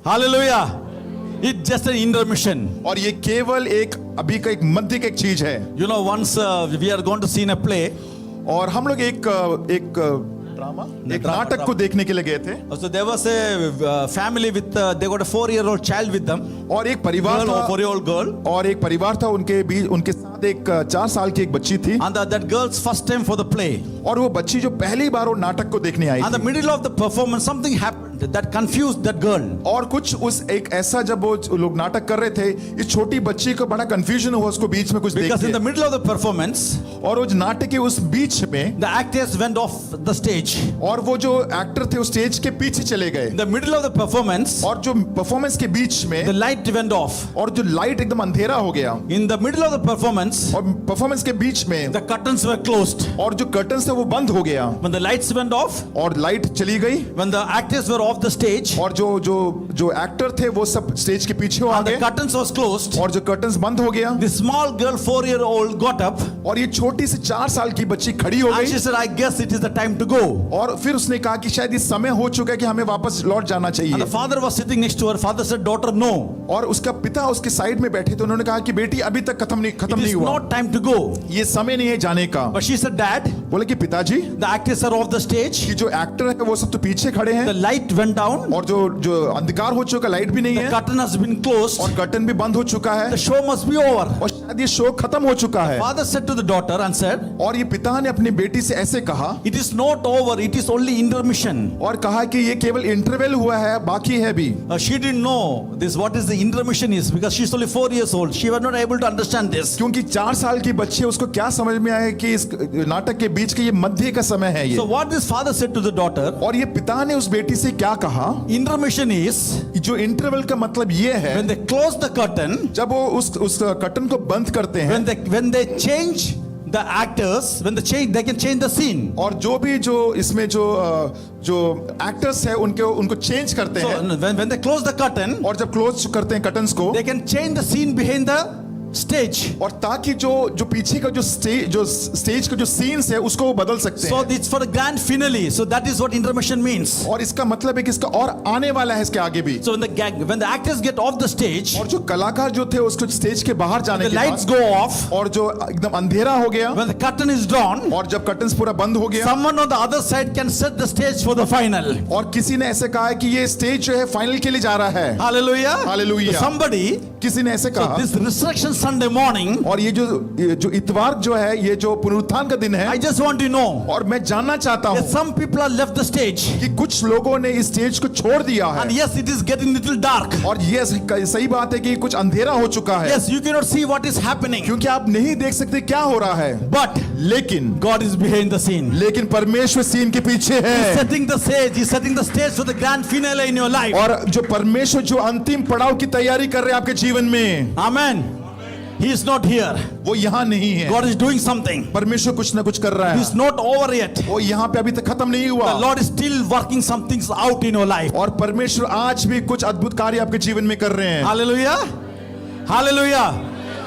Hallelujah. It's just an intermission. और ये केवल एक अभी का एक मध्य का एक चीज है। You know, once we are going to see in a play. और हम लोग एक ड्रामा, एक नाटक को देखने के लिए गए थे। So there was a family with they got a 4-year-old child with them. और एक परिवार था, 4-year-old girl. और एक परिवार था, उनके बीच उनके साथ एक 4 साल की एक बच्ची थी। And that girl's first time for the play. और वो बच्ची जो पहली बार वो नाटक को देखने आई And the थी। middle of the performance something happened that confused that girl. और कुछ उस एक ऐसा जब वो लोग नाटक कर रहे थे, इस छोटी बच्ची को बड़ा कंफ्यूजन हुआ उसको बीच में कुछ देख Because in the के। middle of the performance, और उस नाटक के उस बीच में the actors went off the stage. और वो जो एक्टर थे उस स्टेज के पीछे चले गए। In the middle of the performance, और जो परफॉर्मेंस के बीच में the light went off. और जो लाइट एकदम अंधेरा हो गया। In the middle of the performance, और परफॉर्मेंस के बीच में the curtains were closed. और जो कर्टन्स थे वो बंद हो गया। When the lights went off, और लाइट चली गई। when the actors were off the stage, और जो एक्टर थे वो सब स्टेज के पीछे आ and the गए। curtains was closed, और जो कर्टन्स बंद हो गया। the small girl, 4-year-old, got up और ये छोटी सी 4 साल की बच्ची खड़ी हो and she गई। said, "I guess it is the time to go." और फिर उसने कहा कि शायद ये समय हो चुका है कि हमें वापस लौट जाना And the चाहिए। father was sitting next to her. Father said, "Daughter, no. और उसका पिता उसके साइड में बैठे थे। उन्होंने कहा कि बेटी अभी तक खत्म It नहीं is हुआ, not time to go." ये समय नहीं है जाने का। But she said, "Dad, बोले कि पिताजी, the actors are off the stage. कि जो एक्टर है वो सब तो पीछे खड़े The हैं light went down. और जो अंधकार हो चुका, लाइट भी नहीं The है curtain has been closed. और कर्टन भी बंद हो चुका है The show must be over." और शायद ये शो खत्म हो चुका है। Father said to the daughter and said, और ये पिता ने अपनी बेटी से ऐसे कहा "It is not over. It is only intermission." और कहा कि ये केवल इंटरवल हुआ है, बाकी है भी। She didn't know this what is the intermission is because she's only 4 years old. She was not able to understand this. क्योंकि 4 साल की बच्ची है, उसको क्या समझ में आया कि इस नाटक के बीच के ये मध्य का समय है So ये। what this father said to the daughter, और ये पिता ने उस बेटी से क्या कहा, intermission is जो इंटरवल का मतलब ये है when they close the curtain, जब वो उस कर्टन को बंद करते हैं when they change the actors, they can change the scene. और जो भी जो इसमें जो एक्टर्स है उनको चेंज करते So हैं। when they close the curtain, और जब क्लोज करते हैं कर्टन्स को, they can change the scene behind the stage. और ताकि जो पीछे का जो स्टेज का जो सीन्स है उसको वो बदल सकते So हैं। it's for the grand finale. So that is what intermission means. और इसका मतलब है कि इसका और आने वाला है इसके आगे भी। So when the actors get off the stage, और जो कलाकार जो थे उसको स्टेज के बाहर जाने the के lights बाद go off, और जो एकदम अंधेरा हो गया when the curtain is drawn, और जब कर्टन्स पूरा बंद हो गया someone on the other side can set the stage for the final. और किसी ने ऐसे कहा है कि ये स्टेज जो है फाइनल के लिए जा रहा है। Hallelujah. Hallelujah. So somebody, किसी ने ऐसे so कहा। this resurrection Sunday morning, और ये जो इतवार जो है, ये जो पुनरुत्थान का दिन है, I just want to know और मैं जानना चाहता that हूँ some people are left the stage, कि कुछ लोगों ने इस स्टेज को छोड़ दिया and है। yes, it is getting little dark. और ये सही बात है कि कुछ अंधेरा हो चुका है, Yes, you cannot see what is happening, क्योंकि आप नहीं देख सकते क्या हो रहा है। but लेकिन God is behind the scene. लेकिन परमेश्वर सीन के पीछे He's है। setting the stage. He's setting the stage for the grand finale in your life. और जो परमेश्वर जो अंतिम पड़ाव की तैयारी कर रहे हैं आपके जीवन में, Amen. He is not here. वो यहाँ नहीं है। God is doing something. परमेश्वर कुछ ना कुछ कर रहा He's है। not over yet. वो यहाँ पे अभी तक खत्म नहीं The हुआ Lord is still working some things out in your life. और परमेश्वर आज भी कुछ अद्भुत कार्य आपके जीवन में कर रहे हैं। Hallelujah. Hallelujah.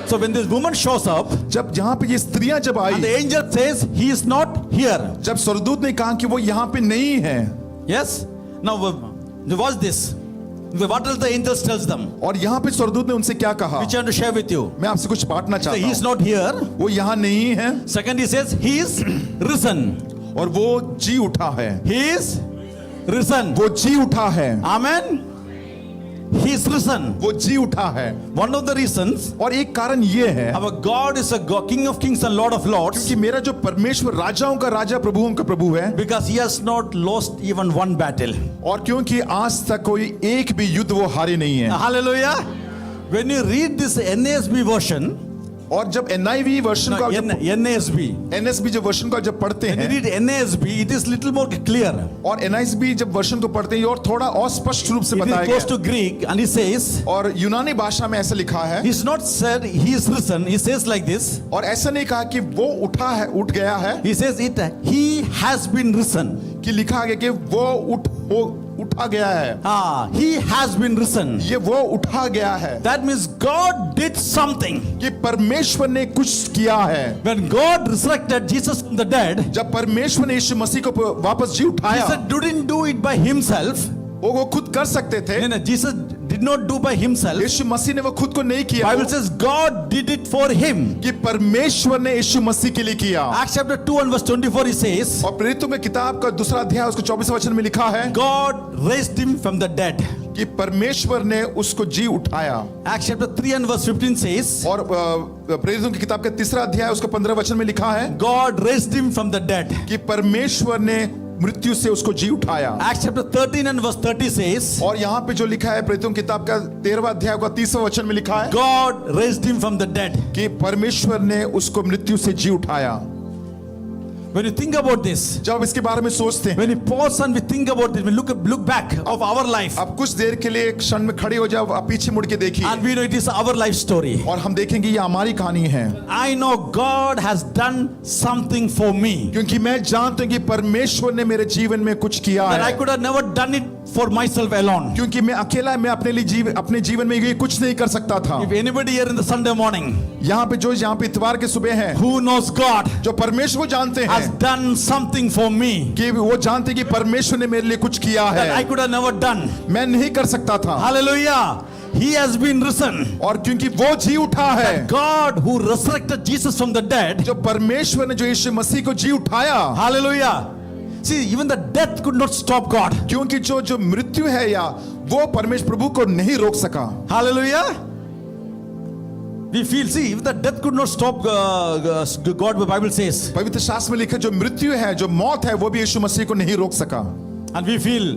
So when this woman shows up, जब यहाँ पे ये स्त्रियां जब and the I, angel says he is not here. जब स्वर्गदूत ने कहा कि वो यहाँ पे नहीं है, Yes. Now watch this. What else the angels tells them? और यहाँ पे स्वर्गदूत ने उनसे क्या कहा, Which I want to share with you. मैं आपसे कुछ बांटना So चाहता he is हूँ। not here. वो यहाँ नहीं है Second, he says he is risen. और वो जी उठा है। He is risen. वो जी उठा है। Amen. He is risen. वो जी उठा है। One of the reasons और एक कारण ये है our God is a King of kings and Lord of lords, कि मेरा जो परमेश्वर राजाओं का राजा प्रभुओं का प्रभु है, because he has not lost even one battle. और क्योंकि आज तक कोई एक भी युद्ध वो हारे नहीं है। Hallelujah. When you read this NASB version, और जब NIV वर्षन को आप जब NASB, NSB जो वर्षन को आप जब पढ़ते when you हैं read NASB, it is little more clear. और NIV जब वर्षन को पढ़ते हैं और थोड़ा और स्पष्ट रूप से It is बताया close गया to Greek, and he says, और यूनानी भाषा में ऐसा लिखा है he's not said he is risen. He says like this. और ऐसा नहीं कहा कि वो उठ गया है, He says he has been risen. कि लिखा गया कि वो उठा गया है। He has been risen. ये वो उठा गया है, That means God did something. कि परमेश्वर ने कुछ किया है। When God resurrected Jesus from the dead, जब परमेश्वर ने यीशु मसीह को वापस जी he उठाया, said didn't do it by himself. वो खुद कर सकते थे। No, Jesus did not do by himself. यीशु मसीह ने वो खुद को नहीं किया। Bible says God did it for him. कि परमेश्वर ने यीशु मसीह के लिए किया। Acts chapter 2 and verse 24 he says, और प्रेरितों में किताब का दूसरा अध्याय उसको 24वें वचन में लिखा है God raised him from the dead. कि परमेश्वर ने उसको जी उठाया। Acts chapter 3 and verse 15 says, और प्रेरितों की किताब का तीसरा अध्याय उसका 15 वचन में लिखा है God raised him from the dead. कि परमेश्वर ने मृत्यु से उसको जी उठाया। Acts chapter 13 and verse 30 says, और यहाँ पे जो लिखा है प्रेरितों की किताब का 13वां अध्याय का 30वां वचन में लिखा है God raised him from the dead. कि परमेश्वर ने उसको मृत्यु से जी उठाया। When you think about this, जब आप इसके बारे में सोचते हैं, when we pause and we think about it, we look back of our life, आप कुछ देर के लिए एक क्षण में खड़े हो जाओ, आप पीछे मुड़ के देखिए and we know it is our life story. और हम देखेंगे ये हमारी कहानी है। I know God has done something for me क्योंकि मैं जानता हूं कि परमेश्वर ने मेरे जीवन में कुछ किया that I है। could have never done it for myself alone. क्योंकि मैं अकेला मैं अपने जीवन में ये कुछ नहीं कर सकता था। If anybody here in the Sunday morning यहाँ पे जो यहाँ पे इतवार के सुबह है who knows God जो परमेश्वर को जानते has हैं done something for me कि वो जानते हैं कि परमेश्वर ने मेरे लिए कुछ किया that I है, could have never done. मैं नहीं कर सकता था। Hallelujah. He has been risen. और क्योंकि वो जी उठा है, God who resurrected Jesus from the dead. जो परमेश्वर ने जो यीशु मसीह को जी उठाया, Hallelujah. See, even the death could not stop God. क्योंकि जो मृत्यु है या वो परमेश्वर प्रभु को नहीं रोक सका। Hallelujah. We feel, see, even the death could not stop God, the Bible says. पवित्र शास्त्र में लिखा जो मृत्यु है, जो मौत है, वो भी यीशु मसीह को नहीं रोक सका। And we feel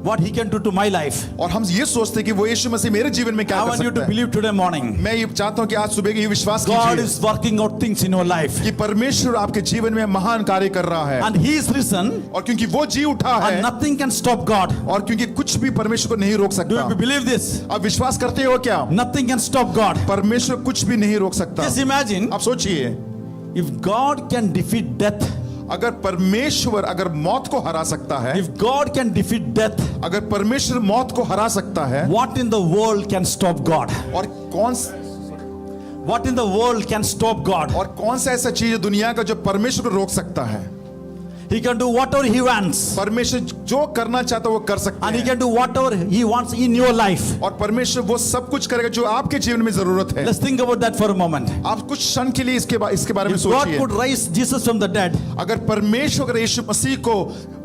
what he can do to my life. और हम ये सोचते हैं कि वो यीशु मसीह मेरे जीवन में क्या I कर want you सकता to है। believe today morning. मैं ये चाहता हूँ कि आज सुबह के ये विश्वास God कीजिए is working out things in your life. कि परमेश्वर आपके जीवन में महान कार्य कर रहा है। And he is risen. और क्योंकि वो जी उठा And है nothing can stop God. और क्योंकि कुछ भी परमेश्वर को नहीं रोक Do सकता। you believe this? आप विश्वास करते हो क्या? Nothing can stop God. परमेश्वर कुछ भी नहीं रोक सकता। Just imagine आप सोचिए if God can defeat death, अगर परमेश्वर अगर मौत को हरा सकता है, if God can defeat death, अगर परमेश्वर मौत को हरा सकता है, what in the world can stop God? और What in the world can stop God? कौन सा ऐसा चीज है दुनिया का जो परमेश्वर को रोक सकता है? He can do whatever he wants. परमेश्वर जो करना चाहता है वो कर सकता And he है। can do whatever he wants in your life. और परमेश्वर वो सब कुछ करेगा जो आपके जीवन में जरूरत है। Let's think about that for a moment. आप कुछ क्षण के लिए इसके बारे में If God सोचिए। could raise Jesus from the dead, अगर परमेश्वर अगर यीशु मसीह को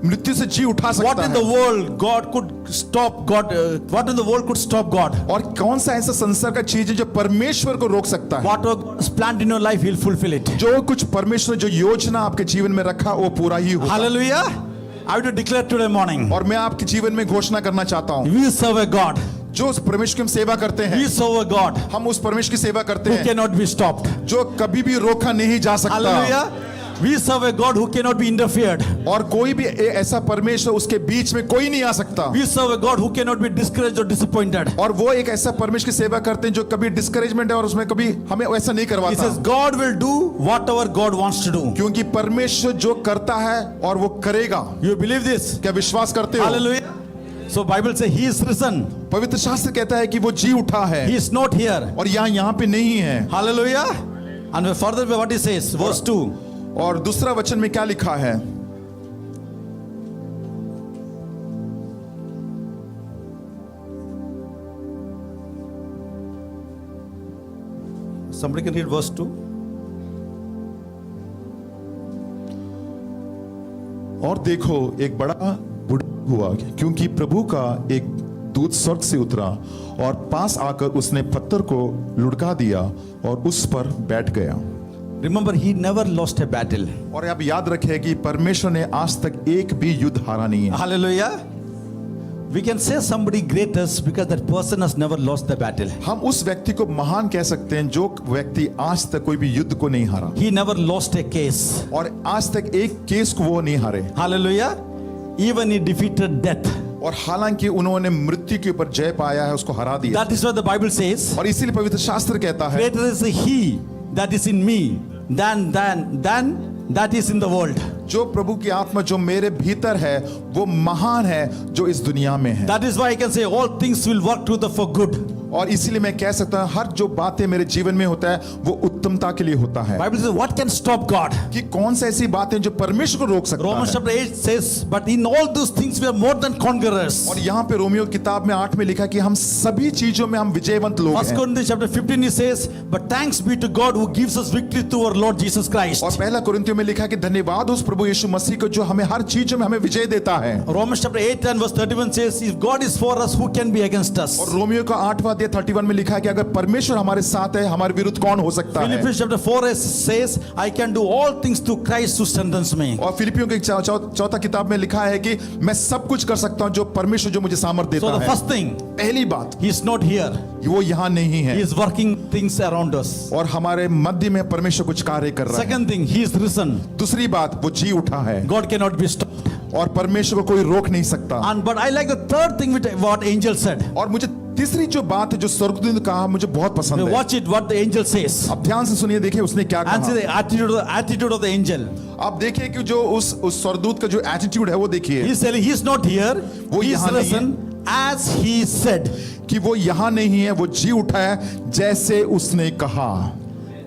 मृत्यु से जी उठा what सकता in the है, world God could stop God? What in the world could stop God? और कौन सा ऐसा संसार का चीज है जो परमेश्वर को रोक सकता है? Whatever God has planned in your life, He'll fulfill it. जो कुछ परमेश्वर जो योजना आपके जीवन में रखा वो पूरा ही होगा। Hallelujah. I want to declare today morning, और मैं आपके जीवन में घोषणा करना चाहता हूँ we serve a God. जो उस परमेश्वर की हम सेवा करते हैं, We serve a God हम उस परमेश्वर की सेवा करते who हैं cannot be stopped. जो कभी भी रोका नहीं जा सकता। Hallelujah. We serve a God who cannot be interfered. और कोई भी ऐसा परमेश्वर उसके बीच में कोई नहीं आ सकता। We serve a God who cannot be discouraged or disappointed. और वो एक ऐसा परमेश्वर की सेवा करते हैं जो कभी डिस्करेजमेंट है और उसमें कभी हमें ऐसा नहीं He करवाता। says God will do whatever God wants to do. क्योंकि परमेश्वर जो करता है और वो करेगा। You believe this? क्या विश्वास करते हो? Hallelujah. So Bible says He is risen. पवित्र शास्त्र कहता है कि वो जी उठा है He is not here. और यहाँ पे नहीं है। Hallelujah. And further what He says, verse 2. और दूसरा वचन में क्या लिखा है? Somebody can read verse 2. और देखो एक बड़ा बुढ़ा हुआ क्योंकि प्रभु का एक दूत स्वर्ग से उतरा और पास आकर उसने पत्थर को लुढ़का दिया और उस पर बैठ गया। Remember, He never lost a battle. और आप याद रखें कि परमेश्वर ने आज तक एक भी युद्ध हारा नहीं है। Hallelujah. We can say somebody great is because that person has never lost the battle. हम उस व्यक्ति को महान कह सकते हैं जो व्यक्ति आज तक कोई भी युद्ध को नहीं हारा He never lost a case. और आज तक एक केस को वो नहीं हारे। Hallelujah. Even He defeated death. और हालांकि उन्होंने मृत्यु के ऊपर जय पाया है, उसको हरा दिया। That is what the Bible says. और इसीलिए पवित्र शास्त्र कहता है Greater is He that is in me than that is in the world. जो प्रभु की आत्मा जो मेरे भीतर है वो महान है जो इस दुनिया में है। That is why I can say all things will work together for good. और इसीलिए मैं कह सकता हूं हर जो बातें मेरे जीवन में होता है वो उत्तमता के लिए होता है। Bible says, what can stop God? कि कौन सी ऐसी बातें जो परमेश्वर को रोक सकता Romans है। chapter 8 says, but in all those things we are more than conquerors. और यहाँ पे रोमियो किताब में 8 में लिखा कि हम सभी चीजों में हम विजयवंत लोग 1 हैं। Corinthians chapter 15 it says, but thanks be to God who gives us victory through our Lord Jesus Christ. और पहला कुरिन्थियों में लिखा कि धन्यवाद उस प्रभु यीशु मसीह को जो हमें हर चीजों में हमें विजय देता है। Romans chapter 8 and verse 31 says, if God is for us, who can be against us? और रोमियो का 8वां अध्याय 31 में लिखा है कि अगर परमेश्वर हमारे साथ है हमारे विरुद्ध कौन हो सकता है। Philippians chapter 4 says, I can do all things through Christ who strengthens me. और फिलिपियों के चौथा किताब में लिखा है कि मैं सब कुछ कर सकता हूं जो परमेश्वर जो मुझे सामर्थ्य So देता the है। first thing, पहली बात he is not here. वो यहाँ नहीं है He is working things around us. और हमारे मध्य में परमेश्वर कुछ कार्य कर रहा है। Second thing, he is risen. दूसरी बात वो जी उठा है God cannot be stopped. और परमेश्वर को कोई रोक नहीं सकता। And but I like the third thing which what angel said. और मुझे तीसरी जो बात है जो स्वर्गदूत ने कहा मुझे बहुत पसंद है। Watch it, what the angel says. अब ध्यान से सुनिए, देखिए उसने क्या And see कहा। the attitude of the angel. आप देखिए कि जो उस स्वर्गदूत का जो एटीट्यूड है वो देखिए He is telling he is not here. वो He is यहाँ नहीं risen as he said. कि वो यहाँ नहीं है, वो जी उठा है जैसे उसने कहा।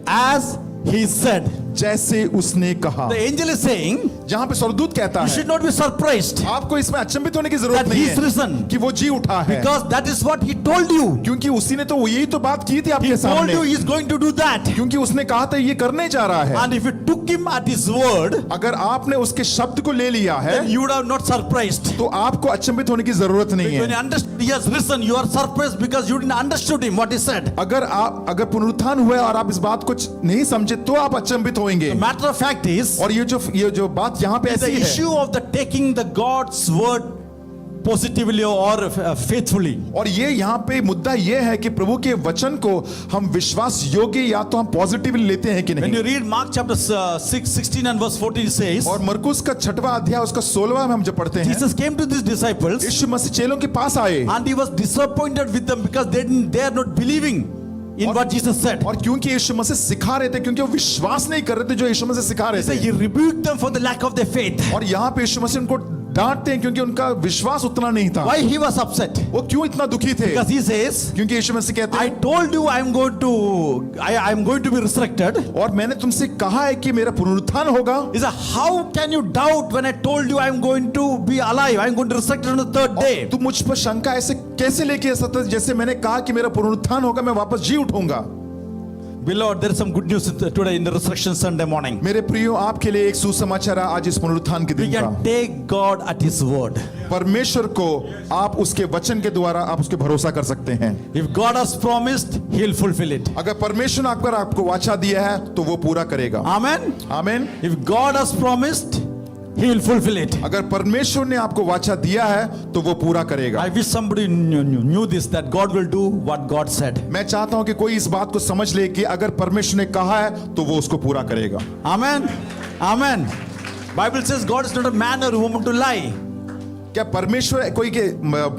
As he said. जैसे उसने कहा। The angel is saying, जहां पे स्वर्गदूत कहता you है should not be surprised आपको इसमें अचंभित होने की जरूरत that नहीं he is है risen. कि वो जी उठा है, Because that is what he told you. क्योंकि उसी ने तो यही तो बात की थी He आपके told सामने। you he is going to do that. क्योंकि उसने कहा था ये करने जा रहा है। And if you took him at his word, अगर आपने उसके शब्द को ले लिया है then you would have not surprised. तो आपको अचंभित होने की जरूरत नहीं When you है। understood he has risen, you are surprised because you didn't understood him what he said. अगर पुनरुत्थान हुआ और आप इस बात को नहीं समझे तो आप अचंभित होंगे। The matter of fact is, और ये जो बात यहाँ पे the ऐसी है issue of the taking the God's word positively or faithfully. और ये यहाँ पे मुद्दा ये है कि प्रभु के वचन को हम विश्वास योग्य या तो हम पॉजिटिवली लेते हैं कि When नहीं। you read Mark chapter 16 and verse 14 it says, और मरकुस का 6वां अध्याय उसका 16वां में हम जब पढ़ते हैं, Jesus came to these disciples यीशु मसीह चेलों के पास आए and he was disappointed with them because they are not believing in what Jesus said. और क्योंकि यीशु मसीह सिखा रहे थे, क्योंकि वो विश्वास नहीं कर रहे थे जो यीशु मसीह सिखा रहे He said थे। he rebuked them for the lack of their faith. और यहाँ पे यीशु मसीह उनको डांटते हैं क्योंकि उनका विश्वास उतना नहीं था। Why he was upset? वो क्यों इतना दुखी थे? Because he says, क्योंकि यीशु मसीह कहते I हैं told you I am going to be resurrected. और मैंने तुमसे कहा है कि मेरा पुनरुत्थान होगा। He said, how can you doubt when I told you I am going to be alive? I am going to resurrect on the third day. तुम मुझ पर शंका ऐसे कैसे लेके आ सकते हो? जैसे मैंने कहा कि मेरा पुनरुत्थान होगा, मैं वापस जी उठूंगा। Beloved, there is some good news today in the resurrection Sunday morning. मेरे प्रियो, आपके लिए एक सुसमाचार है आज इस पुनरुत्थान के We दिन का। can take God at His word. परमेश्वर को आप उसके वचन के द्वारा आप उसके भरोसा कर सकते हैं। If God has promised, He'll fulfill it. अगर परमेश्वर ने आपको वाचा दिया है तो वो पूरा करेगा। Amen. आमीन। If God has promised, He will fulfill it. अगर परमेश्वर ने आपको वाचा दिया है तो वो पूरा करेगा। I wish somebody knew this, that God will do what God said. मैं चाहता हूं कि कोई इस बात को समझ ले कि अगर परमेश्वर ने कहा है तो वो उसको पूरा करेगा। Amen. Amen. Bible says God is not a man or a woman to lie. क्या परमेश्वर कोई के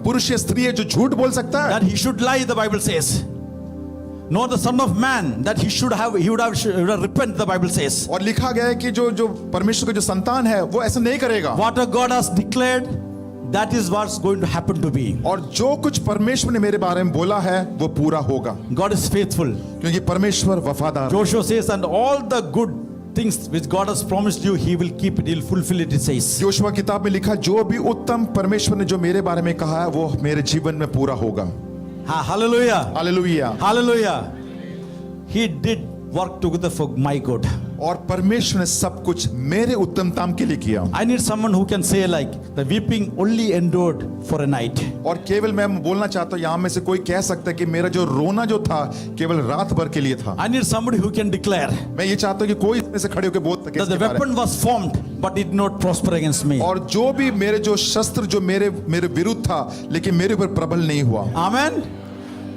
पुरुष या स्त्री है जो झूठ बोल सकता है? That he should lie, the Bible says. Nor the son of man that he would have repent, the Bible says. और लिखा गया है कि जो परमेश्वर का जो संतान है वो ऐसा नहीं करेगा। What God has declared, that is what's going to happen to be. और जो कुछ परमेश्वर ने मेरे बारे में बोला है वो पूरा होगा, God is faithful. क्योंकि परमेश्वर वफादार है। Joshua says, and all the good things which God has promised you, He will keep it. He'll fulfill it. It says. Joshua किताब में लिखा, जो भी उत्तम परमेश्वर ने जो मेरे बारे में कहा है वो मेरे जीवन में पूरा होगा। Hallelujah. Hallelujah. Hallelujah. He did work together for my good. और परमेश्वर ने सब कुछ मेरे उत्तमता के लिए किया। I need someone who can say like, the weeping only endured for a night. और केवल मैं बोलना चाहता हूँ, यहाँ में से कोई कह सकता है कि मेरा जो रोना जो था केवल रात भर के लिए था। I need somebody who can declare मैं ये चाहता हूँ कि कोई इसमें से खड़े होकर बोल सके that the इसके बारे में। weapon was formed, but it did not prosper against me. और जो भी मेरे जो शस्त्र जो मेरे विरुद्ध था लेकिन मेरे ऊपर प्रबल नहीं हुआ। Amen.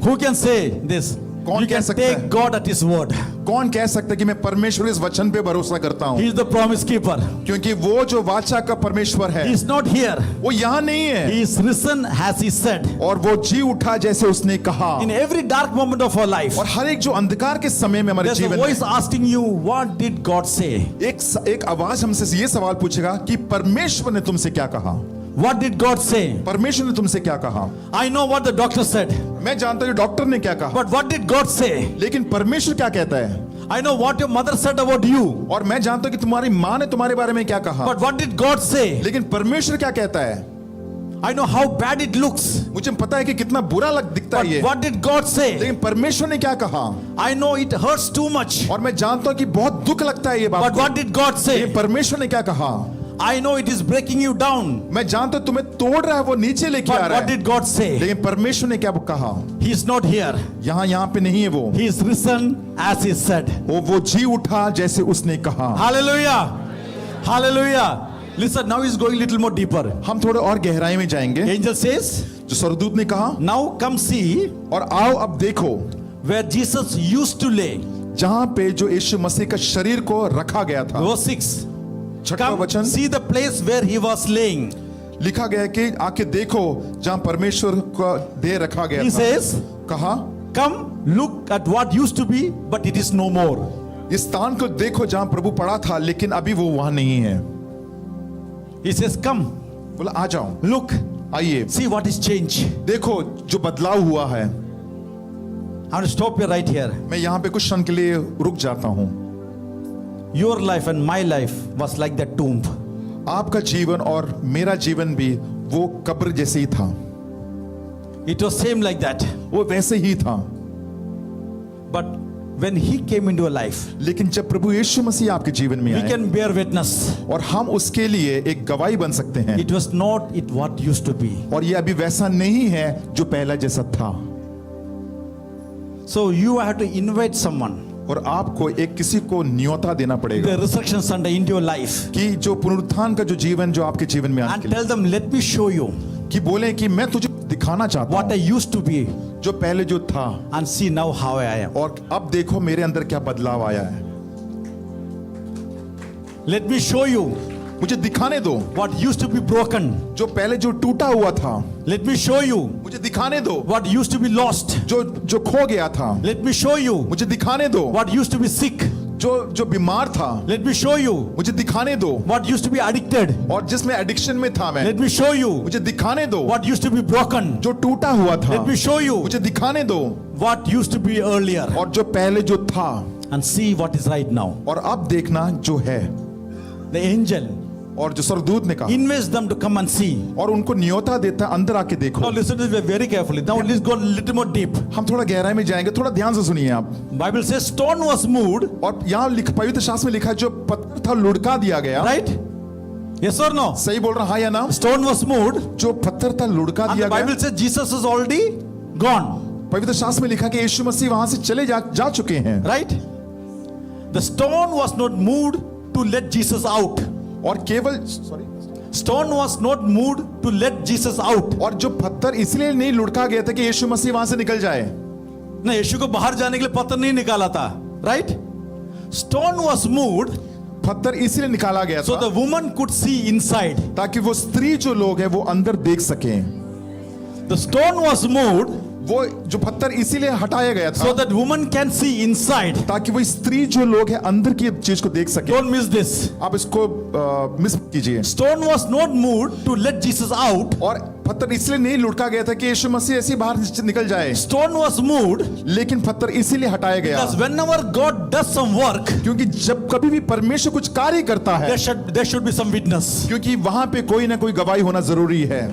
Who can say this? कौन You कह can सकता है? take God at His word. कौन कह सकता है कि मैं परमेश्वर इस वचन पे भरोसा करता हूँ? He is the promise keeper. क्योंकि वो जो वाचा का परमेश्वर है He is not here. वो यहाँ नहीं है। He is risen as He said. और वो जी उठा जैसे उसने कहा। In every dark moment of our life, और हर एक जो अंधकार के समय में हमारे there's a जीवन voice में asking you, what did God say? एक आवाज हमसे ये सवाल पूछेगा कि परमेश्वर ने तुमसे क्या कहा? What did God say? परमेश्वर ने तुमसे क्या कहा? I know what the doctor said. मैं जानता हूँ डॉक्टर ने क्या कहा, But what did God say? लेकिन परमेश्वर क्या कहता है? I know what your mother said about you. और मैं जानता हूँ कि तुम्हारी माँ ने तुम्हारे बारे में क्या कहा, But what did God say? लेकिन परमेश्वर क्या कहता है? I know how bad it looks. मुझे पता है कि कितना बुरा दिखता But है ये, what did God say? लेकिन परमेश्वर ने क्या कहा? I know it hurts too much. और मैं जानता हूँ कि बहुत दुख लगता है ये बात But को। what did God ये say? परमेश्वर ने क्या कहा? I know it is breaking you down. मैं जानता हूँ तुम्हें तोड़ रहा है, वो नीचे लेके आ But रहा what है, did God say? लेकिन परमेश्वर ने क्या कहा? He is not here. यहाँ पे नहीं है वो। He is risen as he said. वो जी उठा जैसे उसने कहा। Hallelujah. Hallelujah. Listen, now he's going little more deeper. हम थोड़े और गहराई में जाएंगे। Angel says, जो स्वर्गदूत ने कहा, now come see और आओ अब देखो where Jesus used to lay. जहाँ पे जो यीशु मसीह का शरीर को रखा गया था। Verse 6. छठवां Come वचन see the place where he was laying. लिखा गया है कि आके देखो जहाँ परमेश्वर का देह रखा गया He था। says, कहा, come look at what used to be, but it is no more. इस स्थान को देखो जहाँ प्रभु पड़ा था, लेकिन अभी वो वहां नहीं है। He says, come, बोला आ जाओ, look, आइए see what is changed. देखो जो बदलाव हुआ है। I want to stop you right here. मैं यहाँ पे कुछ क्षण के लिए रुक जाता हूँ। Your life and my life was like that tomb. आपका जीवन और मेरा जीवन भी वो कब्र जैसे ही था, It was same like that. वो वैसे ही था। But when he came into a life, लेकिन जब प्रभु यीशु मसीह आपके जीवन में we आए can bear witness. और हम उसके लिए एक गवाही बन सकते हैं, It was not it what used to be. और ये अभी वैसा नहीं है जो पहला जैसा था। So you have to invite someone और आपको एक किसी को न्योता देना पड़ेगा the resurrection Sunday into your life कि जो पुनरुत्थान का जो जीवन जो आपके जीवन में आने and के लिए, tell them, let me show you कि बोले कि मैं तुझे दिखाना चाहता what I हूँ used to be जो पहले जो था, and see now how I am. और अब देखो मेरे अंदर क्या बदलाव आया है। Let me show you मुझे दिखाने दो what used to be broken. जो पहले जो टूटा हुआ था, Let me show you मुझे दिखाने दो what used to be lost. जो खो गया था, Let me show you मुझे दिखाने दो what used to be sick. जो बीमार था, Let me show you मुझे दिखाने दो what used to be addicted. और जिसमें एडिक्शन में था मैं, Let me show you मुझे दिखाने दो what used to be broken. जो टूटा हुआ था, Let me show you मुझे दिखाने दो what used to be earlier और जो पहले जो था, and see what is right now. और अब देखना जो है। The angel और जो स्वर्गदूत ने कहा invites them to come and see. और उनको न्योता देता है, अंदर आके Now देखो। listen to this very carefully. Now let's go a little more deep. हम थोड़ा गहराई में जाएंगे, थोड़ा ध्यान से सुनिए आप। Bible says stone was moved, और यहाँ पवित्र शास्त्र में लिखा है जो पत्थर था लुढ़का दिया गया। right? Yes or no? सही बोल रहा हाँ या ना? Stone was moved जो पत्थर था लुढ़का and दिया the Bible गया। says Jesus is already gone, पवित्र शास्त्र में लिखा कि यीशु मसीह वहां से चले जा चुके हैं। right? The stone was not moved to let Jesus out. और केवल Stone was not moved to let Jesus out. और जो पत्थर इसलिए नहीं लुढ़का गया था कि यीशु मसीह वहां से निकल जाए। ना यीशु को बाहर जाने के लिए पत्थर नहीं निकाला था, right? Stone was moved पत्थर इसलिए निकाला गया so था the woman could see inside. ताकि वो स्त्री जो लोग हैं वो अंदर देख सकें। The stone was moved वो जो पत्थर इसीलिए हटाया गया था so that woman can see inside. ताकि वो स्त्री जो लोग हैं अंदर की चीज को देख सके। Don't miss this. आप इसको मिस कीजिए। Stone was not moved to let Jesus out. और पत्थर इसलिए नहीं लुढ़का गया था कि यीशु मसीह ऐसे ही बाहर निकल जाए, Stone was moved लेकिन पत्थर इसीलिए हटाया गया because whenever God does some work, क्योंकि जब कभी भी परमेश्वर कुछ कार्य करता है, there should be some witness. क्योंकि वहां पे कोई ना कोई गवाही होना जरूरी है।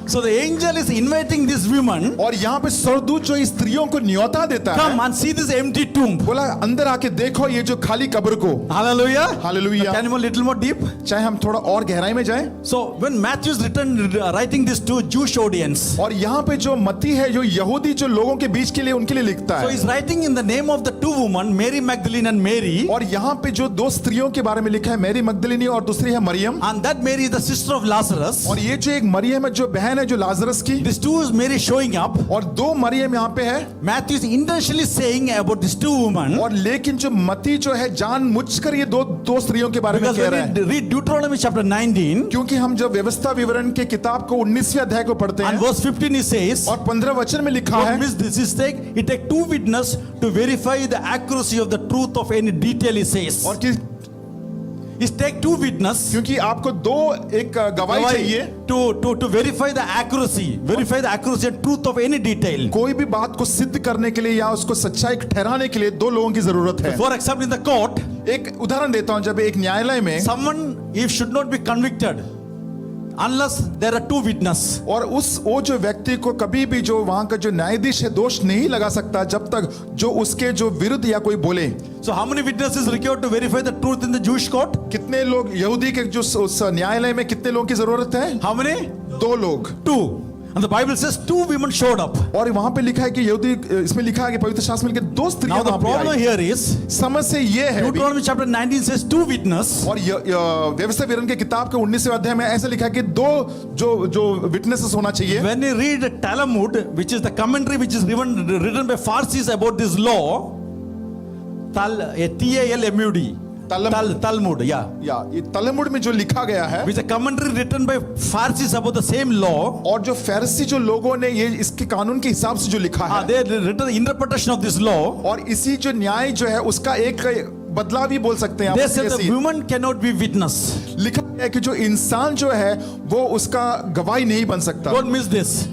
So the angel is inviting this woman, और यहाँ पे स्वर्गदूत जो स्त्रियों को न्योता देता come है, and see this empty tomb. बोला अंदर आके देखो ये जो खाली कब्र को। Hallelujah. Hallelujah. Can you go a little more deep? चाहे हम थोड़ा और गहराई में जाएं। So when Matthew is writing this to Jewish audience, और यहाँ पे जो मत्ती है जो यहूदी जो लोगों के बीच के लिए उनके लिए लिखता so है, he's writing in the name of the two women, Mary Magdalene and Mary, और यहाँ पे जो दो स्त्रियों के बारे में लिखा है, मैरी मगदलिनी और दूसरी है Maryam. and that Mary is the sister of Lazarus. और ये जो एक मरियम है जो बहन है जो लाजरस की, These two is Mary showing up. और दो मरियम यहाँ पे है। Matthew is intentionally saying about these two women और लेकिन जो मत्ती जो है जानबूझकर ये दो स्त्रियों के बारे में because कह रहा when है, we read Deuteronomy chapter 19 क्योंकि हम जब व्यवस्था विवरण के किताब को 19वें अध्याय को पढ़ते and हैं verse 15 he says, और 15 वचन में लिखा don't है, miss this. He take two witness to verify the accuracy of the truth of any detail he says. और कि is take two witness क्योंकि आपको दो एक गवाही चाहिए to verify the accuracy and truth of any detail. कोई भी बात को सिद्ध करने के लिए या उसको सच्चाई ठहराने के लिए दो लोगों की जरूरत है। For example, in the court, एक उदाहरण देता हूं, जब एक न्यायालय में someone if should not be convicted unless there are two witness. और वो जो व्यक्ति को कभी भी जो वहां का जो न्यायाधीश है दोष नहीं लगा सकता जब तक जो उसके जो विरुद्ध या कोई बोले। So how many witnesses required to verify the truth in the Jewish court? कितने लोग यहूदी के जो उस न्यायालय में कितने लोगों की जरूरत है? How many? दो लोग। Two. And the Bible says two women showed up. और वहां पे लिखा है कि यहूदी इसमें लिखा है कि पवित्र शास्त्र में लिखा है दो स्त्रियां Now the वहां पे problem आई। here is समस्या ये है अभी, Deuteronomy chapter 19 says two witness. और व्यवस्था विवरण के किताब के 19वें अध्याय में ऐसा लिखा है कि दो जो विटनेसेस होना चाहिए। When you read Talmud, which is the commentary which is written by Farsis about this law, Talmud, Talmud, yeah. या ये तलमुड में जो लिखा गया है, Which is a commentary written by Farsis about the same law. और जो फैरिसी जो लोगों ने ये इसके कानून के हिसाब से जो लिखा है, They written the interpretation of this law. और इसी जो न्याय जो है उसका एक बदलाव भी बोल सकते हैं आप। They said the ऐसी woman cannot be witness. लिखा है कि जो इंसान जो है वो उसका गवाही नहीं बन सकता। Don't miss this.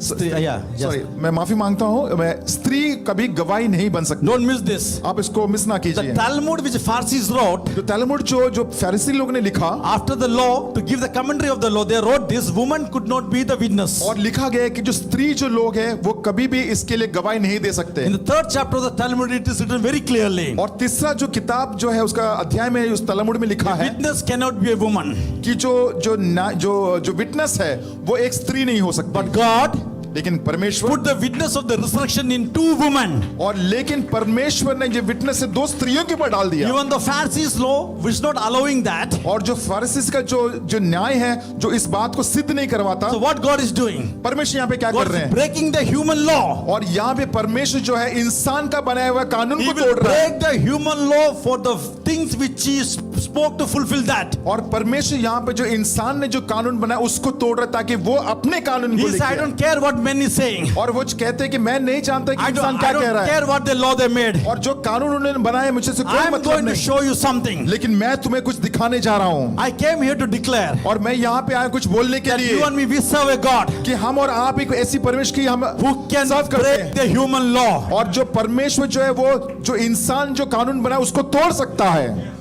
Yeah, sorry, मैं माफी मांगता हूँ, मैं स्त्री कभी गवाही नहीं बन सकती। don't miss this. आप इसको मिस ना The कीजिए। Talmud which Farsis wrote जो तलमुड जो फैरिसी लोग ने लिखा, after the law to give the commentary of the law, they wrote this woman could not be the witness. और लिखा गया है कि जो स्त्री जो लोग हैं वो कभी भी इसके लिए गवाही नहीं दे सकते। In the third chapter of the Talmud, it is written very clearly. और तीसरा जो किताब जो है उसका अध्याय में उस तलमुड में लिखा है Witness cannot be a woman. कि जो विटनेस है वो एक स्त्री नहीं हो सकती। But God लेकिन परमेश्वर put the witness of the resurrection in two women. और लेकिन परमेश्वर ने जो विटनेस है दो स्त्रियों के ऊपर डाल दिया। Even the Pharisees law was not allowing that. और जो फारसीस का जो न्याय है जो इस बात को सिद्ध नहीं करवाता, So what God is doing? परमेश्वर यहाँ पे क्या God कर रहे is हैं? breaking the human law. और यहाँ पे परमेश्वर जो है इंसान का बनाया हुआ कानून He को will तोड़ रहा है। break the human law for the things which He spoke to fulfill that. और परमेश्वर यहाँ पे जो इंसान ने जो कानून बनाया उसको तोड़ रहा है ताकि वो अपने कानून को He said, I लेके don't care what men is saying. और वो कहते हैं कि मैं नहीं जानता कि I इंसान don't क्या कह रहा है, care what the law they made. और जो कानून उन्होंने बनाया मुझे से कोई I am मतलब going to नहीं, show you something. लेकिन मैं तुम्हें कुछ दिखाने जा रहा हूँ। I came here to declare और मैं यहाँ पे आया कुछ बोलने के that you लिए and me we serve a God कि हम और आप एक ऐसी परमेश्वर की हम who can सर्व करते break हैं, the human law. और जो परमेश्वर जो है वो जो इंसान जो कानून बनाया उसको तोड़ सकता है।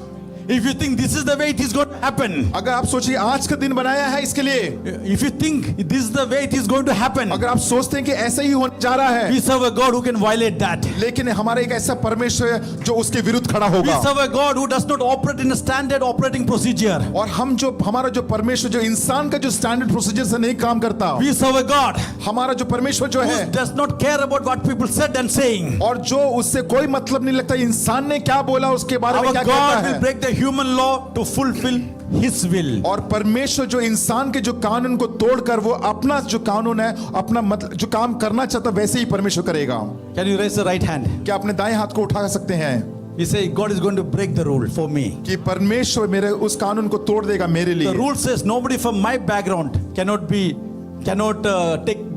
If you think this is the way it is going to happen, अगर आप सोचिए आज का दिन बनाया है इसके लिए, if you think this is the way it is going to happen, अगर आप सोचते हैं कि ऐसा ही होने जा रहा है, we serve a God who can violate that. लेकिन हमारा एक ऐसा परमेश्वर है जो उसके विरुद्ध खड़ा We होगा। serve a God who does not operate in a standard operating procedure. और हम जो हमारा जो परमेश्वर जो इंसान का जो स्टैंडर्ड प्रोसीजर से नहीं काम करता, We serve a God हमारा जो परमेश्वर जो who है does not care about what people said and saying. और जो उससे कोई मतलब नहीं लगता इंसान ने क्या बोला उसके बारे में Our क्या कहता God will है। break the human law to fulfill His will. और परमेश्वर जो इंसान के जो कानून को तोड़कर वो अपना जो कानून है अपना मतलब जो काम करना चाहता वैसे ही परमेश्वर करेगा। Can you raise the right hand? क्या अपने दाएं हाथ को उठा सकते हैं You say God is going to break the rule for me. कि परमेश्वर मेरे उस कानून को तोड़ देगा मेरे The लिए। rule says nobody from my background cannot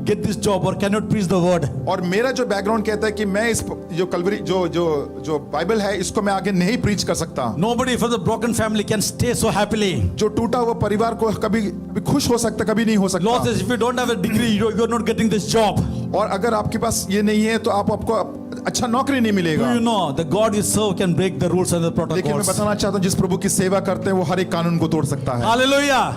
get this job or cannot preach the word. और मेरा जो बैकग्राउंड कहता है कि मैं इस जो कलवरी जो बाइबल है इसको मैं आगे नहीं प्रीच कर सकता। Nobody from the broken family can stay so happily. जो टूटा हुआ परिवार को कभी खुश हो सकता कभी नहीं हो Law सकता। says if you don't have a degree, you're not getting this job. और अगर आपके पास ये नहीं है तो आपको अच्छा नौकरी नहीं Do मिलेगा। you know the God you serve can break the rules and the लेकिन मैं protocols? बताना चाहता हूँ जिस प्रभु की सेवा करते हैं वो हर एक कानून को तोड़ सकता है। Hallelujah.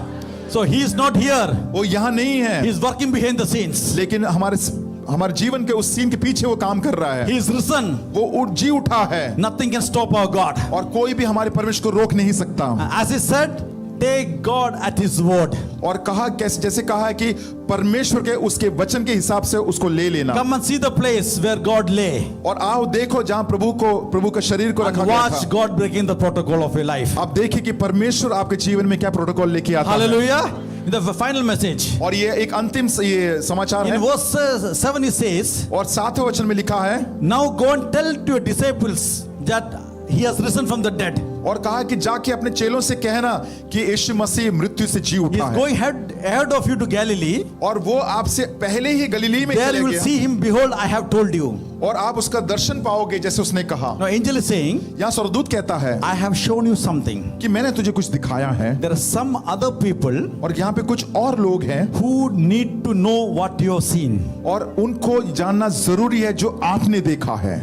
So he is not here. वो यहाँ नहीं है, He is working behind the scenes. लेकिन हमारे जीवन के उस सीन के पीछे वो काम कर रहा है। He is risen. वो जी उठा है Nothing can stop our God. और कोई भी हमारे परमेश्वर को रोक नहीं सकता। As he said, take God at his word. और कहा कैसे जैसे कहा है कि परमेश्वर के उसके वचन के हिसाब से उसको ले लेना। Come and see the place where God lay. और आओ देखो जहाँ प्रभु का शरीर को रखा And गया watch था। God breaking the protocol of your life. आप देखिए कि परमेश्वर आपके जीवन में क्या प्रोटोकॉल लेके आता है। Hallelujah. The final message. और ये एक अंतिम ये समाचार In है verse 7 he says, और 7वें वचन में लिखा है now go and tell to your disciples that he has risen from the dead. और कहा कि जाके अपने चेलों से कहना कि यीशु मसीह मृत्यु से जी He उठा is है, going ahead of you to Galilee. और वो आपसे पहले ही गलीली में There चले you will गया, see him. Behold, I have told you. और आप उसका दर्शन पाओगे जैसे उसने कहा। Now, angel is saying, यहाँ स्वर्गदूत कहता है I have shown you something. कि मैंने तुझे कुछ दिखाया है, There are some other people और यहाँ पे कुछ और लोग हैं who need to know what you have seen. और उनको जानना जरूरी है जो आपने देखा है।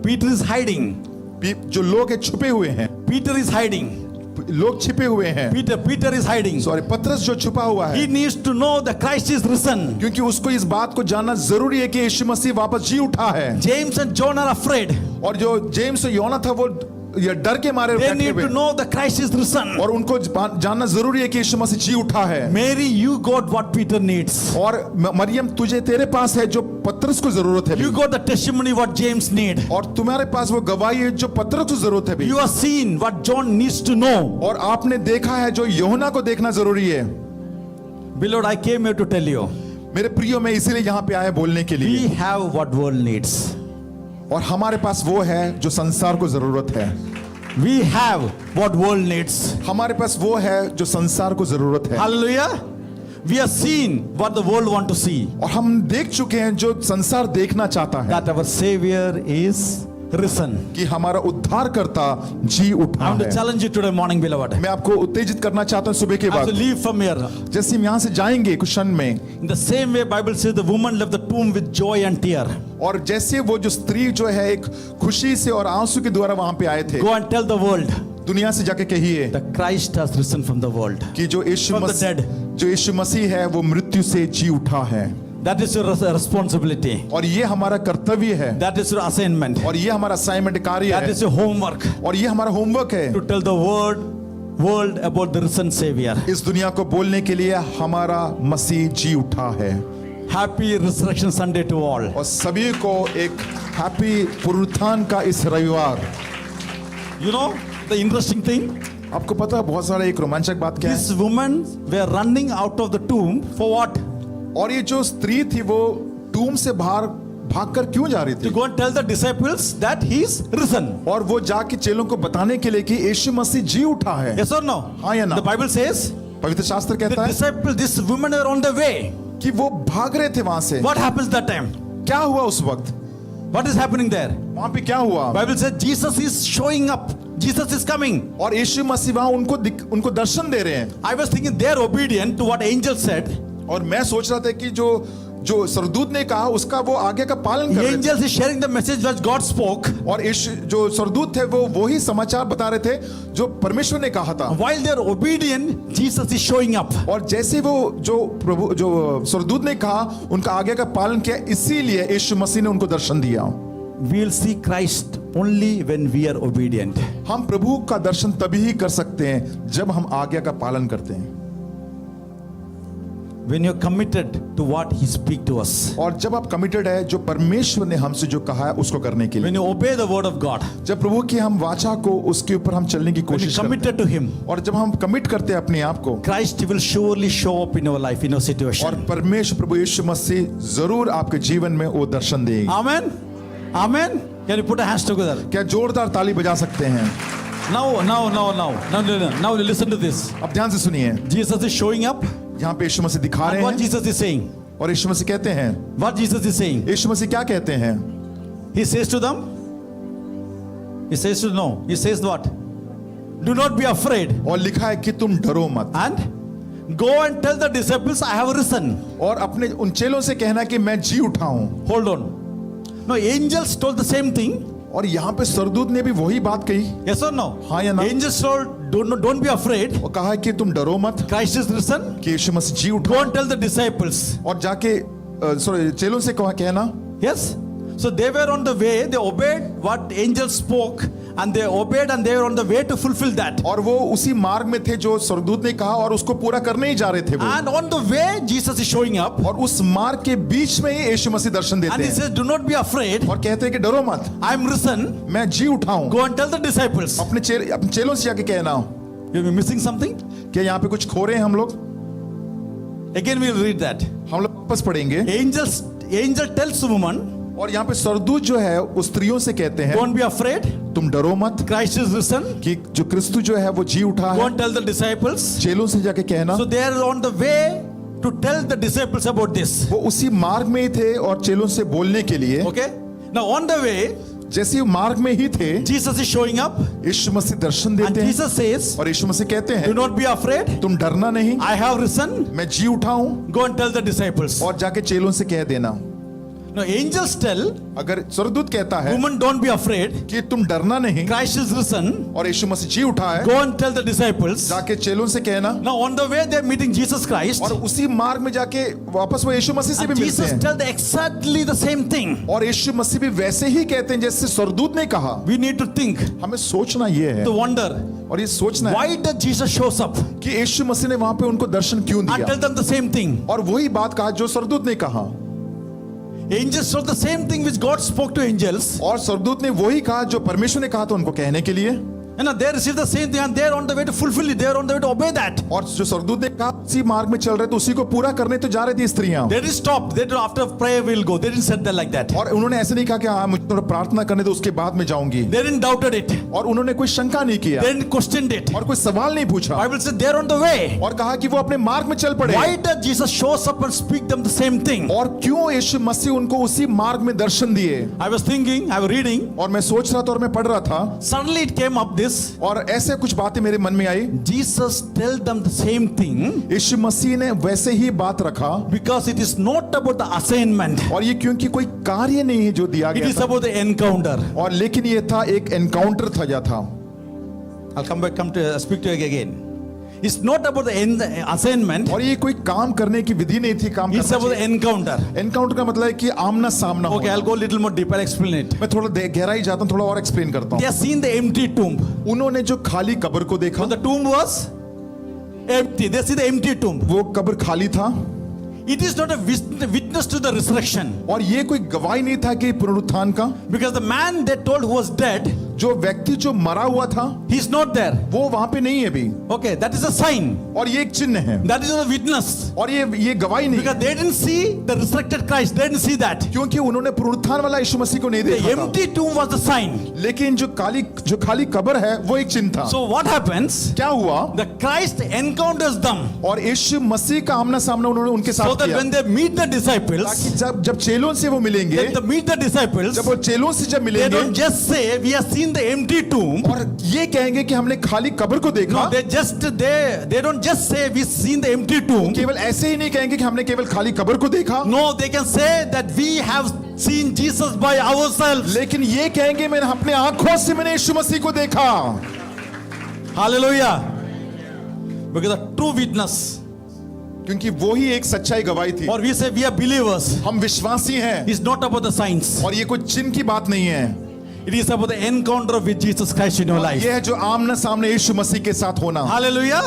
Peter is hiding. जो लोग हैं छुपे हुए हैं, Peter is hiding. लोग छिपे हुए हैं, Peter is hiding. सॉरी पतरस जो छुपा हुआ He है, needs to know that Christ is risen. क्योंकि उसको इस बात को जानना जरूरी है कि यीशु मसीह वापस जी उठा है। James and John are afraid. और जो जेम्स और योना था वो ये डर के मारे They बैठे need हुए, to know that Christ is risen. और उनको जानना जरूरी है कि यीशु मसीह जी उठा है। Mary, you got what Peter needs. और मरियम तुझे तेरे पास है जो पतरस को जरूरत है You भी। got the testimony what James need. और तुम्हारे पास वो गवाही है जो पतरस को जरूरत है भी। You have seen what John needs to know. और आपने देखा है जो योहना को देखना जरूरी है। Beloved, I came here to tell you, मेरे प्रियो में इसीलिए यहाँ पे आया बोलने के लिए, we have what world needs. और हमारे पास वो है जो संसार को जरूरत है। We have what world needs. हमारे पास वो है जो संसार को जरूरत है। Hallelujah. We have seen what the world want to see. और हम देख चुके हैं जो संसार देखना चाहता है, That our Savior is risen. कि हमारा उद्धारकर्ता जी I उठा want to है। challenge you today morning, beloved. मैं आपको उत्तेजित करना चाहता हूँ सुबह के As you बाद, leave from here, जैसे हम यहाँ से जाएंगे कुछ क्षण में, in the same way Bible says the woman left the tomb with joy and tear. और जैसे वो जो स्त्री जो है एक खुशी से और आंसू के द्वारा वहां पे आए थे, Go and tell the world दुनिया से जाके कहिए that Christ has risen from the world. कि जो यीशु From the मसीह dead. जो यीशु मसीह है वो मृत्यु से जी उठा है। That is your responsibility. और ये हमारा कर्तव्य है, That is your assignment. और ये हमारा असाइनमेंट कार्य That है, is your homework और ये हमारा होमवर्क है। to tell the world about the risen Savior. इस दुनिया को बोलने के लिए हमारा मसीह जी उठा है। Happy Resurrection Sunday to all. और सभी को एक हैप्पी पुनरुत्थान का इस रविवार। You know the interesting thing? आपको पता है बहुत सारा एक रोमांचक बात क्या है? These women were running out of the tomb for what? और ये जो स्त्री थी वो टूम से बाहर भागकर क्यों जा रही To थी? go and tell the disciples that he is risen. और वो जाके चेलों को बताने के लिए कि यीशु मसीह जी उठा है। Yes or no? हाँ या ना? The Bible says पवित्र शास्त्र the कहता है disciples, these women are on the way. कि वो भाग रहे थे वहां से। What happens that time? क्या हुआ उस वक्त? What is happening there? वहां पे क्या हुआ? Bible says Jesus is showing up. Jesus is coming. और यीशु मसीह वहां उनको दर्शन दे रहे हैं। I was thinking they are obedient to what angel said. और मैं सोच रहा था कि जो स्वर्गदूत ने कहा उसका वो आगे का पालन कर रहे थे। Angels is sharing the message that God spoke. और जो स्वर्गदूत थे वो ही समाचार बता रहे थे जो परमेश्वर ने कहा था। While they are obedient, Jesus is showing up. और जैसे वो जो स्वर्गदूत ने कहा उनका आगे का पालन किया, इसीलिए यीशु मसीह ने उनको दर्शन दिया। We will see Christ only when we are obedient. हम प्रभु का दर्शन तभी ही कर सकते हैं जब हम आज्ञा का पालन करते हैं। When you're committed to what He speaks to us. और जब आप कमिटेड है जो परमेश्वर ने हमसे जो कहा है उसको करने के लिए, When you obey the word of God. जब प्रभु की हम वाचा को उसके ऊपर हम चलने की When you're कोशिश करते committed to Him. हैं, और जब हम कमिट करते हैं अपने आप को, Christ will surely show up in our life, in our और situation. परमेश्वर प्रभु यीशु मसीह जरूर आपके जीवन में वो दर्शन देंगे। Amen. Amen. Can you put our hands together? क्या जोरदार ताली बजा सकते हैं? Now listen to this. अब ध्यान से सुनिए, Jesus is showing up. यहाँ पे यीशु मसीह दिखा And रहे what हैं, Jesus is saying? और यीशु मसीह कहते हैं, What Jesus is saying? यीशु मसीह क्या कहते हैं? He says to them, He says to no. He says what? Do not be afraid. और लिखा है कि तुम डरो मत, And go and tell the disciples, I have risen. और अपने उन चेलों से कहना कि मैं जी उठा हूं। Hold on. No, angels told the same thing. और यहाँ पे स्वर्गदूत ने भी वही बात कही, Yes or no? हाँ या ना? Angels told, don't be afraid. और कहा है कि तुम डरो मत, Christ is risen. कि यीशु मसीह जी Go उठा, and tell the disciples. और जाके चेलों से कहना। Yes. So they were on the way. They obeyed what angels spoke, and they obeyed, and they were on the way to fulfill that. और वो उसी मार्ग में थे जो स्वर्गदूत ने कहा और उसको पूरा करने ही जा रहे थे वो। And on the way, Jesus is showing up, और उस मार्ग के बीच में ही यीशु मसीह दर्शन and देते He हैं says, "Do not be afraid. और कहते हैं कि डरो मत, I am risen. मैं जी उठा हूं। Go and tell the disciples." अपने चेलों से जाके कहना। You are missing something? क्या यहाँ पे कुछ खो रहे हैं हम लोग? Again, we will read that. हम लोग वापस पढ़ेंगे। Angel tells the woman, और यहाँ पे सरदूत जो है उस स्त्रियों से कहते हैं Don't be afraid. तुम डरो मत Christ is risen. कि जो क्रिस्तु जो है वो जी उठा Go है। and tell the disciples. चेलों से जाके कहना। So they are on the way to tell the disciples about this. वो उसी मार्ग में ही थे और चेलों से बोलने के लिए। Okay. Now on the way, जैसे वो मार्ग में ही थे, Jesus is showing up, Yeshu Masih Darshan and देते हैं Jesus says, और यीशु मसीह कहते "Do हैं not be afraid. तुम डरना नहीं, I have risen. मैं जी उठा हूँ। Go and tell the disciples." और जाके चेलों से कह देना। Now angels tell, अगर सरदूत कहता है "Woman, don't be afraid. कि तुम डरना नहीं Christ is risen. और यीशु मसीह जी उठा है, Go and tell the disciples." जाके चेलों से कहना। Now on the way they are meeting Jesus Christ, और उसी मार्ग में जाके वापस वो यीशु मसीह से भी and मिलते Jesus हैं tell the exactly the same thing. और यीशु मसीह भी वैसे ही कहते हैं जैसे सरदूत ने कहा। We need to think, हमें सोचना ये है to wonder, और ये सोचना है why did Jesus shows up कि यीशु मसीह ने वहां पे उनको दर्शन क्यों and दिया tell them the same thing? और वही बात कहा जो सरदूत ने कहा। Angels told the same thing which God spoke to angels. और सरदूत ने वही कहा जो परमेश्वर ने कहा था उनको कहने के लिए। And they received the same thing and they are on the way to fulfill it. They are on the way to obey that. और जो सरदूत ने कहा उसी मार्ग में चल रहे तो उसी को पूरा करने तो जा रही थी स्त्रियां। They didn't stop. They didn't, after prayer we'll go. They didn't say that like that. और उन्होंने ऐसे नहीं कहा कि हाँ मुझे थोड़ा प्रार्थना करने दो उसके बाद में जाऊंगी। They didn't doubted it. और उन्होंने कोई शंका नहीं किया They didn't questioned it. और कोई सवाल नहीं पूछा Bible says they are on the way. और कहा कि वो अपने मार्ग में चल पड़े। Why does Jesus shows up and speak them the same thing? और क्यों यीशु मसीह उनको उसी मार्ग में दर्शन दिए? I was thinking, I was reading. और मैं सोच रहा था और मैं पढ़ रहा था Suddenly it came up this. और ऐसे कुछ बातें मेरे मन में आई। Jesus tell them the same thing यीशु मसीह ने वैसे ही बात रखा because it is not about the assignment. और ये क्योंकि कोई कार्य नहीं है जो दिया It गया is था about the encounter. और लेकिन ये था एक एनकाउंटर था या था। I'll come to speak to you again. It's not about the assignment. और ये कोई काम करने की विधि नहीं थी काम It's about the encounter. Encounter का मतलब है कि आमना सामना Okay, I'll go a little more deep. I'll explain it. मैं थोड़ा गहराई जाता हूँ थोड़ा और एक्सप्लेन करता They हूँ। have seen the empty tomb. उन्होंने जो खाली कब्र को देखा So the tomb was empty. They see the empty tomb. वो कब्र खाली था It is not a witness to the resurrection. और ये कोई गवाही नहीं था कि पुनरुत्थान का। Because the man they told who was dead, जो व्यक्ति जो मरा हुआ था he's not there. वो वहां पे नहीं है अभी Okay, that is a sign. और ये एक चिन्ह है That is not a witness. और ये गवाही नहीं Because they didn't see the resurrected Christ. They didn't see that. क्योंकि उन्होंने पुनरुत्थान वाला यीशु मसीह को नहीं The देखा था। empty tomb was the sign. लेकिन जो खाली कब्र है वो एक चिन्ह था। So what happens? क्या हुआ The Christ encounters them. और यीशु मसीह का आमना सामना उन्होंने उनके So साथ that किया when they meet the disciples, ताकि जब चेलों से वो मिलेंगे when they meet the disciples, जब वो चेलों से जब they मिलेंगे don't just say we have seen the empty tomb. और ये कहेंगे कि हमने खाली कब्र को देखा। No, they don't just say we seen the empty tomb. केवल ऐसे ही नहीं कहेंगे कि हमने केवल खाली कब्र को देखा। No, they can say that we have seen Jesus by ourselves. लेकिन ये कहेंगे मैंने अपने आंखों से मैंने यीशु मसीह को देखा। Hallelujah. Because the true witness, क्योंकि वो ही एक सच्चाई गवाही थी। or we say we are believers, हम विश्वासी हैं is not about the signs. और ये कोई चिन्ह की बात नहीं है। It is about the encounter with Jesus Christ in your life. ये है जो आमना सामने यीशु मसीह के साथ होना। Hallelujah.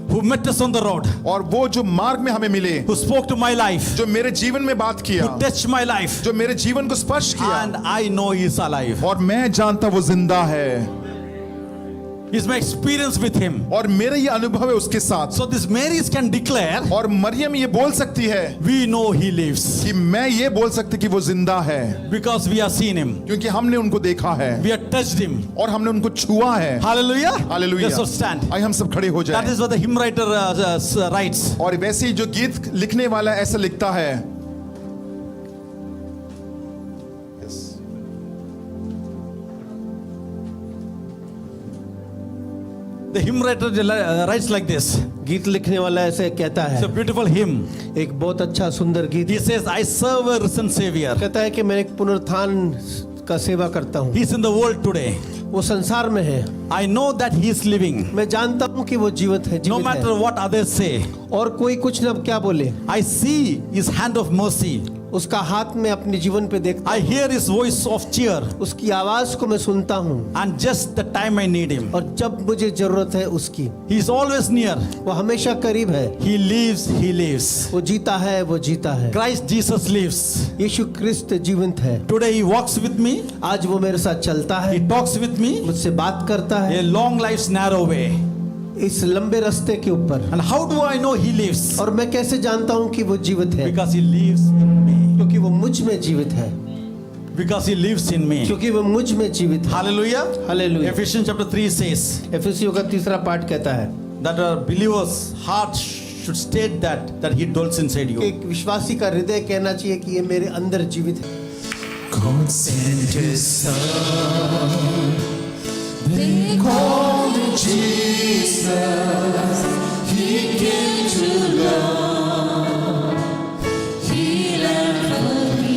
Who met us on the road, और वो जो मार्ग में हमें मिले, who spoke to my life, जो मेरे जीवन में बात किया, who touched my life, जो मेरे जीवन को स्पर्श किया and I know he is alive. और मैं जानता वो जिंदा है Is my experience with him. और मेरा ये अनुभव है उसके साथ। So this Marys can declare, और मरियम ये बोल सकती है we know he lives कि मैं ये बोल सकती कि वो जिंदा है because we have seen him. क्योंकि हमने उनको देखा है We have touched him. और हमने उनको छुआ है। Hallelujah. Hallelujah. Let's all stand. आइए हम सब खड़े हो That जाएं। is what the hymn writer writes. और वैसे ही जो गीत लिखने वाला ऐसा लिखता है। The hymn writer writes like this. गीत लिखने वाला ऐसे कहता It's है, a beautiful hymn. एक बहुत अच्छा सुंदर गीत He says, I serve a risen Savior. कहता है कि मैं एक पुनरुत्थान का सेवा करता हूँ। He's in the world today. वो संसार में है। I know that he is living. मैं जानता हूँ कि वो जीवित है, No जीवित matter है। what others say. और कोई कुछ न क्या बोले, I see his hand of mercy. उसका हाथ में अपने जीवन पे देखता I हूँ। hear his voice of cheer. उसकी आवाज को मैं सुनता हूँ And just the time I need him. और जब मुझे जरूरत है उसकी, He is always near. वो हमेशा करीब है। He lives, he lives. वो जीता है, वो जीता है। Christ Jesus lives. यीशु क्रिस्त जीवित है। Today he walks with me. आज वो मेरे साथ चलता है, He talks with me. मुझसे बात करता है A long life's narrow way. इस लंबे रास्ते के ऊपर। And how do I know he lives? और मैं कैसे जानता हूँ कि वो जीवित है? Because he lives in me. क्योंकि वो मुझ मुझ में जीवित है, because he lives in me. क्योंकि वो मुझ में जीवित है। Hallelujah. Hallelujah. Ephesians chapter 3 says एफिसियों का 3रा पाठ कहता है that a believer's heart should state that he dwells inside कि you. एक विश्वासी का हृदय कहना चाहिए कि ये मेरे अंदर जीवित है। God sent his son. They called him Jesus. He came to love, heal and forgive.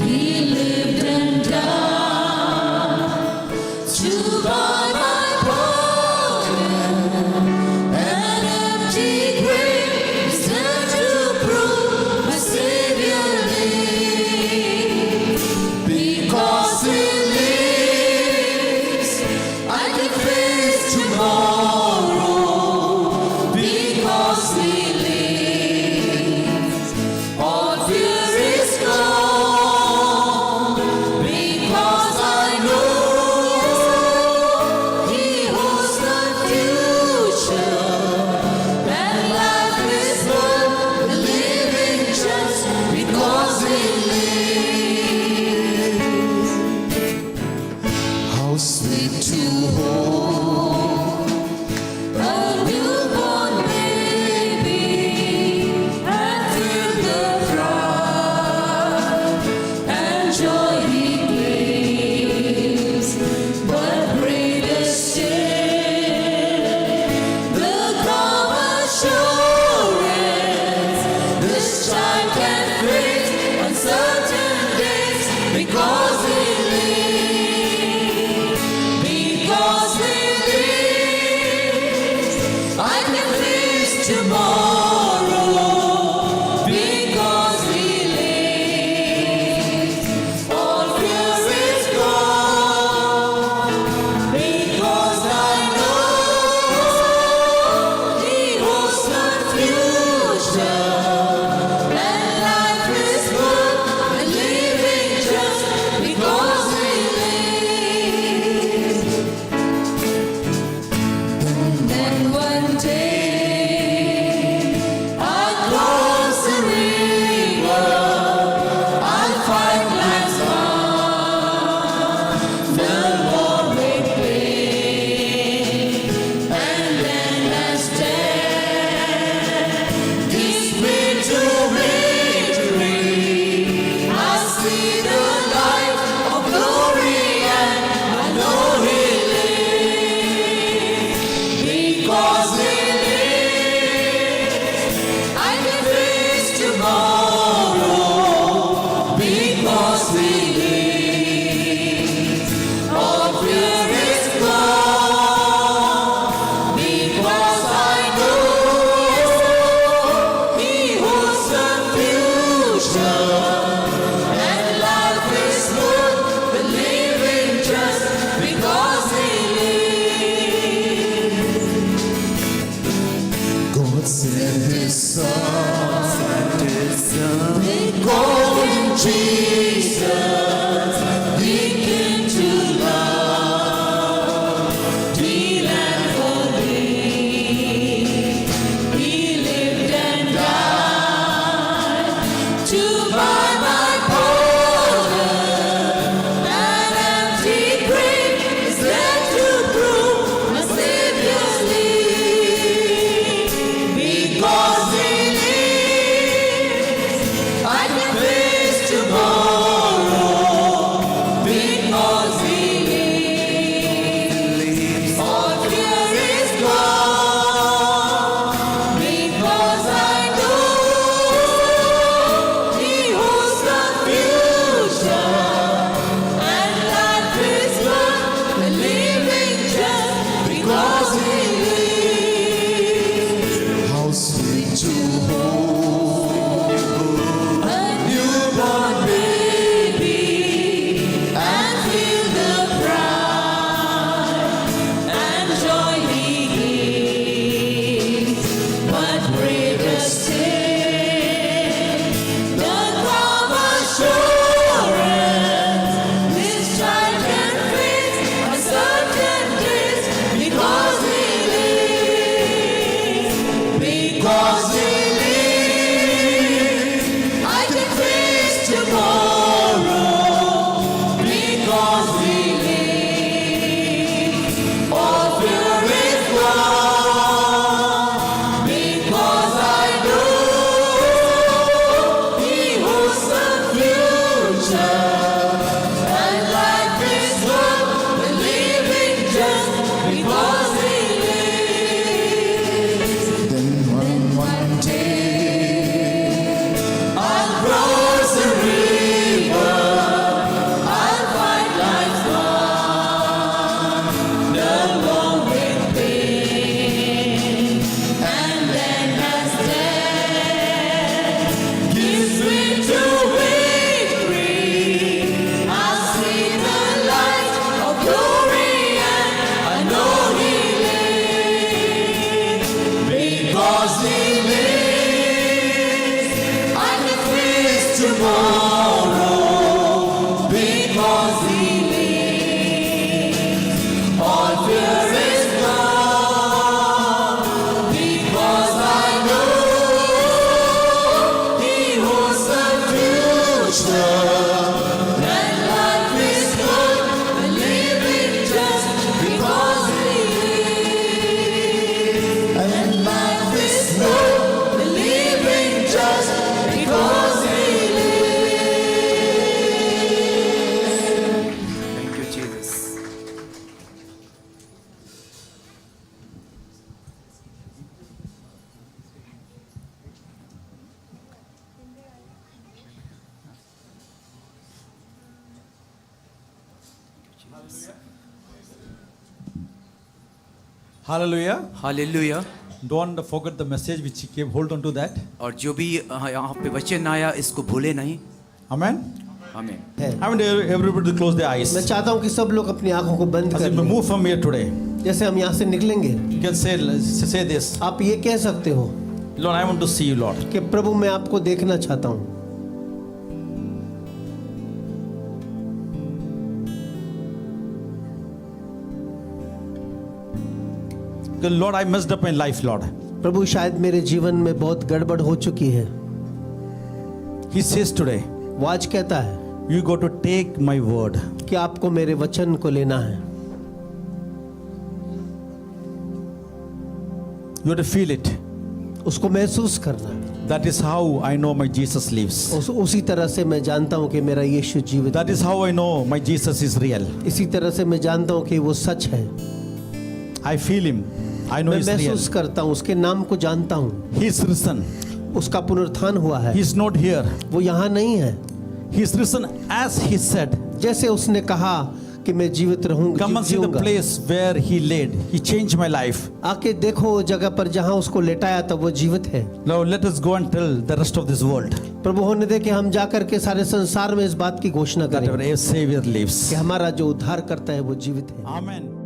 He lived and died to buy my pardon. An empty grave stand to prove my Savior lives. Because he lives, I can face tomorrow. Because he lives, all fear is gone. Because I know he holds the future, and life is worth living just because he lives. How sweet to hold a newborn baby and feel the pride and joy he gives. But greater still, the calm assurance this child can face uncertain days because he lives. Because he lives, I can face tomorrow. Because he lives, Then one day I'll cross the river. I'll find life's gone, no more with pain. And then as death gives me to victory, I'll see the light of glory and I know He lives. Because He lives, I can face tomorrow. Because He lives, all fear is gone. Because I know He holds the future. And life is good, the living just because He lives. And life is good, the living just because He lives. Thank you, Jesus. Hallelujah. Hallelujah. Don't forget the message which he gave. Hold on to that. और जो भी यहाँ पे वचन आया इसको भूले नहीं। Amen. आमीन। है। I want everybody to close their eyes. मैं चाहता हूँ कि सब लोग अपनी आंखों को बंद As कर we लें। move from here today, जैसे हम यहाँ से निकलेंगे, you can say this. आप ये कह सकते हो Lord, I want to see you, Lord. कि प्रभु मैं आपको देखना चाहता हूँ। Lord, I messed up my life, Lord. प्रभु शायद मेरे जीवन में बहुत गड़बड़ हो चुकी है। He says today, वो आज कहता है you got to take my word. कि आपको मेरे वचन को लेना है, You have to feel it. उसको महसूस करना है। That is how I know my Jesus lives. उसी तरह से मैं जानता हूँ कि मेरा यीशु जीवित That is how I know my Jesus is real. है। इसी तरह से मैं जानता हूँ कि वो सच है। I feel him. I know मैं he's real. महसूस करता हूँ, उसके नाम को जानता हूँ। He is risen. उसका पुनरुत्थान हुआ है। He is not here. वो यहाँ नहीं है। He is risen as he said. जैसे उसने कहा कि मैं जीवित रहूंगा, Come and see the जीऊंगा। place where he laid. He changed my life. आके देखो वो जगह पर जहाँ उसको लेटाया तब वो जीवित है। Now let us go and tell the rest of this world प्रभु होने दे कि हम जाकर के सारे संसार में इस बात की घोषणा that करें our Savior lives. कि हमारा जो उद्धार करता है वो जीवित है। Amen.